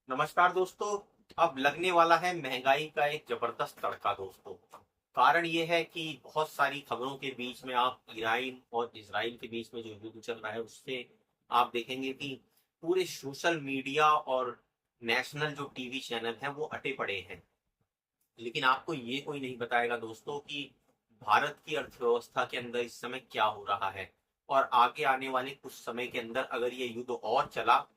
नमस्कार दोस्तों। अब लगने वाला है महंगाई का एक जबरदस्त तड़का दोस्तों। कारण ये है कि बहुत सारी खबरों के बीच में आप ईरान और इजराइल के बीच में जो युद्ध चल रहा है उससे आप देखेंगे कि पूरे सोशल मीडिया और नेशनल जो टीवी चैनल हैं वो अटे पड़े हैं। लेकिन आपको ये कोई नहीं बताएगा दोस्तों कि भारत की अर्थव्यवस्था के अंदर इस समय क्या हो रहा है और आगे आने वाले कुछ समय के अंदर अगर ये युद्ध और चला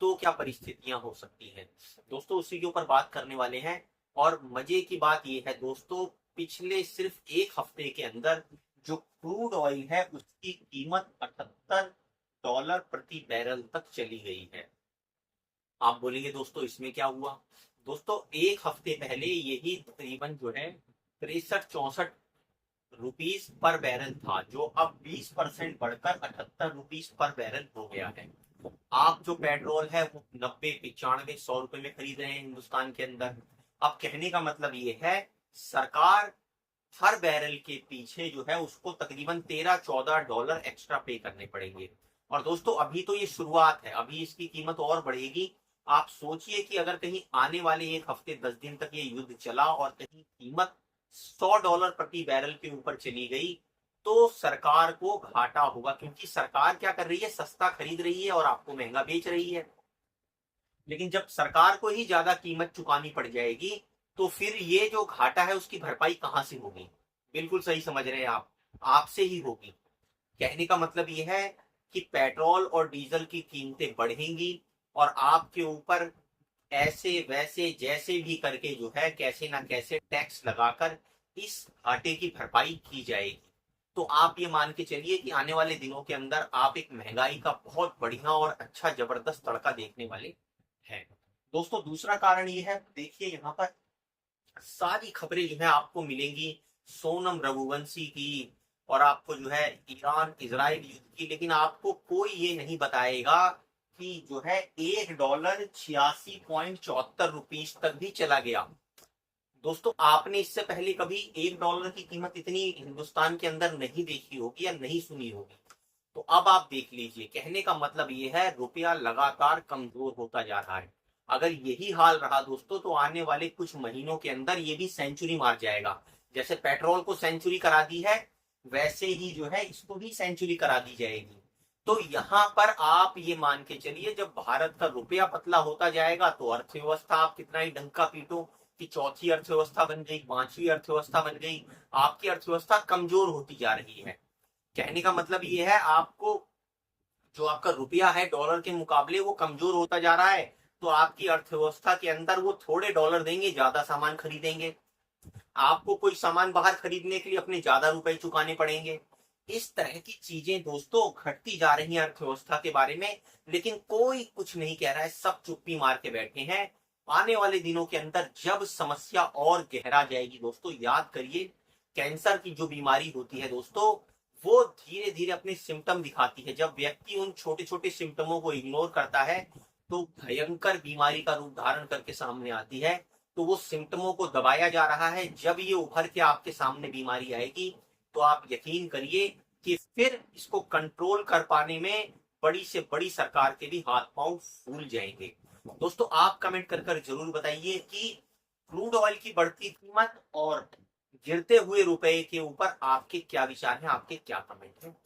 तो क्या परिस्थितियां हो सकती हैं। दोस्तों उसी के ऊपर बात करने वाले हैं। और मजे की बात यह है दोस्तों, पिछले सिर्फ एक हफ्ते के अंदर जो क्रूड ऑयल है उसकी कीमत $78 प्रति बैरल तक चली गई है। आप बोलेंगे दोस्तों इसमें क्या हुआ। दोस्तों एक हफ्ते पहले यही तकरीबन जो है 63-64 रुपीस पर बैरल था, जो अब 20% बढ़कर ₹78 पर बैरल हो गया है। आप जो पेट्रोल है वो 90 95 100 रुपए में खरीद रहे हैं हिंदुस्तान के अंदर। अब कहने का मतलब ये है, सरकार हर बैरल के पीछे जो है उसको तकरीबन $13-14 एक्स्ट्रा पे करने पड़ेंगे। और दोस्तों अभी तो ये शुरुआत है, अभी इसकी कीमत और बढ़ेगी। आप सोचिए कि अगर कहीं आने वाले एक हफ्ते 10 दिन तक ये युद्ध चला और कहीं कीमत $100 प्रति बैरल के ऊपर चली गई तो सरकार को घाटा होगा, क्योंकि सरकार क्या कर रही है, सस्ता खरीद रही है और आपको महंगा बेच रही है। लेकिन जब सरकार को ही ज्यादा कीमत चुकानी पड़ जाएगी तो फिर ये जो घाटा है उसकी भरपाई कहां से होगी। बिल्कुल सही समझ रहे हैं आप, आपसे ही होगी। कहने का मतलब ये है कि पेट्रोल और डीजल की कीमतें बढ़ेंगी और आपके ऊपर ऐसे वैसे जैसे भी करके जो है कैसे ना कैसे टैक्स लगाकर इस घाटे की भरपाई की जाएगी। तो आप ये मान के चलिए कि आने वाले दिनों के अंदर आप एक महंगाई का बहुत बढ़िया और अच्छा जबरदस्त तड़का देखने वाले हैं। दोस्तों दूसरा कारण ये है, देखिए यहाँ पर सारी खबरें जो है आपको मिलेंगी सोनम रघुवंशी की और आपको जो है ईरान इजराइल युद्ध की, लेकिन आपको कोई ये नहीं बताएगा कि जो है $1 86.74 तक भी चला गया। दोस्तों आपने इससे पहले कभी $1 की कीमत इतनी हिंदुस्तान के अंदर नहीं देखी होगी या नहीं सुनी होगी। तो अब आप देख लीजिए, कहने का मतलब ये है रुपया लगातार कमजोर होता जा रहा है। अगर यही हाल रहा दोस्तों तो आने वाले कुछ महीनों के अंदर ये भी सेंचुरी मार जाएगा। जैसे पेट्रोल को सेंचुरी करा दी है वैसे ही जो है इसको भी सेंचुरी करा दी जाएगी। तो यहाँ पर आप ये मान के चलिए, जब भारत का रुपया पतला होता जाएगा तो अर्थव्यवस्था आप कितना ही डंका पीटो कि चौथी अर्थव्यवस्था बन गई, पांचवी अर्थव्यवस्था बन गई, आपकी अर्थव्यवस्था कमजोर होती जा रही है। कहने का मतलब ये है, आपको जो आपका रुपया है डॉलर के मुकाबले वो कमजोर होता जा रहा है, तो आपकी अर्थव्यवस्था के अंदर वो थोड़े डॉलर देंगे, ज्यादा सामान खरीदेंगे। आपको कोई सामान बाहर खरीदने के लिए अपने ज्यादा रुपए चुकाने पड़ेंगे। इस तरह की चीजें दोस्तों घटती जा रही हैं अर्थव्यवस्था के बारे में, लेकिन कोई कुछ नहीं कह रहा है, सब चुप्पी मार के बैठे हैं। आने वाले दिनों के अंदर जब समस्या और गहरा जाएगी दोस्तों, याद करिए कैंसर की जो बीमारी होती है दोस्तों वो धीरे धीरे अपने सिम्टम दिखाती है। जब व्यक्ति उन छोटे छोटे सिम्टमों को इग्नोर करता है तो भयंकर बीमारी का रूप धारण करके सामने आती है। तो वो सिम्टमों को दबाया जा रहा है, जब ये उभर के आपके सामने बीमारी आएगी तो आप यकीन करिए कि फिर इसको कंट्रोल कर पाने में बड़ी से बड़ी सरकार के भी हाथ पांव फूल जाएंगे। दोस्तों आप कमेंट कर जरूर बताइए कि क्रूड ऑयल की बढ़ती कीमत और गिरते हुए रुपए के ऊपर आपके क्या विचार हैं, आपके क्या कमेंट हैं।